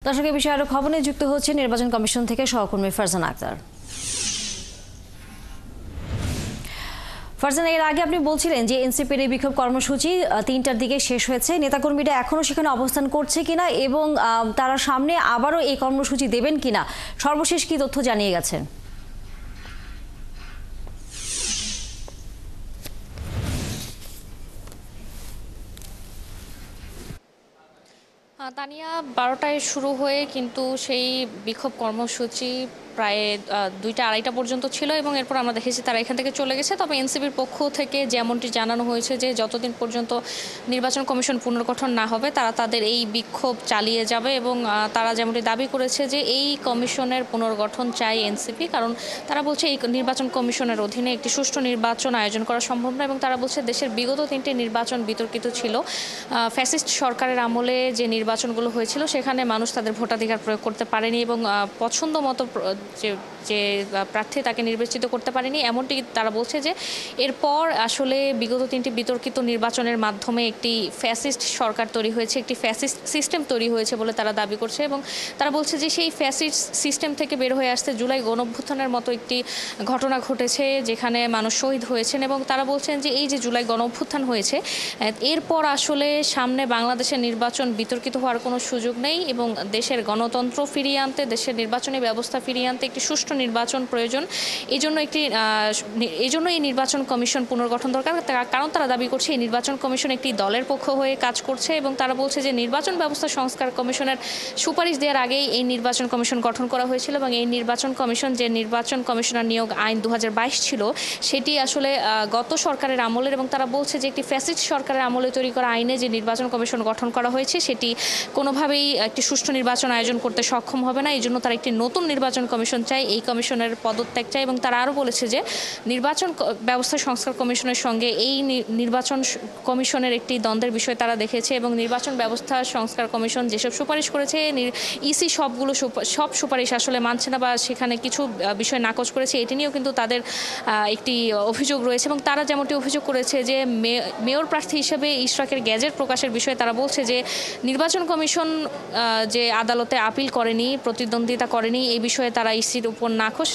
দর্শক, এই বিষয়ে আরো খবর নিয়ে যুক্ত হচ্ছে নির্বাচন কমিশন থেকে সহকর্মী ফারজানা আক্তার। ফারজানা, এর আগে আপনি বলছিলেন যে এনসিপির এই বিক্ষোভ কর্মসূচি ৩টার দিকে শেষ হয়েছে, নেতাকর্মীরা এখনো সেখানে অবস্থান করছে কিনা এবং তারা সামনে আবারও এই কর্মসূচি দেবেন কিনা, সর্বশেষ কি তথ্য জানিয়ে গেছেন? তানিয়া, 12টায় শুরু হয়ে কিন্তু সেই বিক্ষোভ কর্মসূচি প্রায় 2টা-2:30 পর্যন্ত ছিল এবং এরপর আমরা দেখেছি তারা এখান থেকে চলে গেছে। তবে এনসিপির পক্ষ থেকে যেমনটি জানানো হয়েছে যে যতদিন পর্যন্ত নির্বাচন কমিশন পুনর্গঠন না হবে তারা তাদের এই বিক্ষোভ চালিয়ে যাবে এবং তারা যেমনটি দাবি করেছে যে এই কমিশনের পুনর্গঠন চাই এনসিপি, কারণ তারা বলছে এই নির্বাচন কমিশনের অধীনে একটি সুষ্ঠু নির্বাচন আয়োজন করা সম্ভব না এবং তারা বলছে দেশের বিগত 3টি নির্বাচন বিতর্কিত ছিল। ফ্যাসিস্ট সরকারের আমলে যে নির্বাচনগুলো হয়েছিল সেখানে মানুষ তাদের ভোটাধিকার প্রয়োগ করতে পারেনি এবং পছন্দ মতো যে প্রার্থী তাকে নির্বাচিত করতে পারেনি, এমনটি তারা বলছে যে এরপর আসলে বিগত 3টি বিতর্কিত নির্বাচনের মাধ্যমে একটি ফ্যাসিস্ট সরকার তৈরি হয়েছে, একটি ফ্যাসিস্ট সিস্টেম তৈরি হয়েছে বলে তারা দাবি করছে এবং তারা বলছে যে সেই ফ্যাসিস্ট সিস্টেম থেকে বের হয়ে আসতে জুলাই গণঅভ্যুত্থানের মতো একটি ঘটনা ঘটেছে যেখানে মানুষ শহীদ হয়েছেন এবং তারা বলছেন যে এই যে জুলাই গণঅভ্যুত্থান হয়েছে এরপর আসলে সামনে বাংলাদেশের নির্বাচন বিতর্কিত হওয়ার কোনো সুযোগ নেই এবং দেশের গণতন্ত্র ফিরিয়ে আনতে, দেশের নির্বাচনী ব্যবস্থা ফিরিয়ে আনতে একটি সুষ্ঠু নির্বাচন প্রয়োজন। এই জন্য এই নির্বাচন কমিশন পুনর্গঠন দরকার, কারণ তারা দাবি করছে এই নির্বাচন কমিশন একটি দলের পক্ষ হয়ে কাজ করছে এবং তারা বলছে যে নির্বাচন ব্যবস্থা সংস্কার কমিশনের সুপারিশ দেওয়ার আগেই এই নির্বাচন কমিশন গঠন করা হয়েছিল এবং এই নির্বাচন কমিশন যে নির্বাচন কমিশনার নিয়োগ আইন 2022 ছিল সেটি আসলে গত সরকারের আমলের এবং তারা বলছে যে একটি ফ্যাসিস্ট সরকারের আমলে তৈরি করা আইনে যে নির্বাচন কমিশন গঠন করা হয়েছে সেটি কোনোভাবেই একটি সুষ্ঠু নির্বাচন আয়োজন করতে সক্ষম হবে না। এই জন্য তারা একটি নতুন নির্বাচন কমিশন চাই, এই কমিশনের পদত্যাগ চাই এবং তারা আরও বলেছে যে নির্বাচন ব্যবস্থা সংস্কার কমিশনের সঙ্গে এই নির্বাচন কমিশনের একটি দ্বন্দ্বের বিষয় তারা দেখেছে এবং নির্বাচন ব্যবস্থা সংস্কার কমিশন যেসব সুপারিশ করেছে ইসি সব সুপারিশ আসলে মানছে না বা সেখানে কিছু বিষয় নাকচ করেছে, এটি নিয়েও কিন্তু তাদের একটি অভিযোগ রয়েছে এবং তারা যেমনটি অভিযোগ করেছে যে মেয়র প্রার্থী হিসেবে ইশরাকের গ্যাজেট প্রকাশের বিষয়ে তারা বলছে যে নির্বাচন কমিশন যে আদালতে আপিল করেনি, প্রতিদ্বন্দ্বিতা করেনি, এই বিষয়ে তারা ইসির উপর নাখোশ।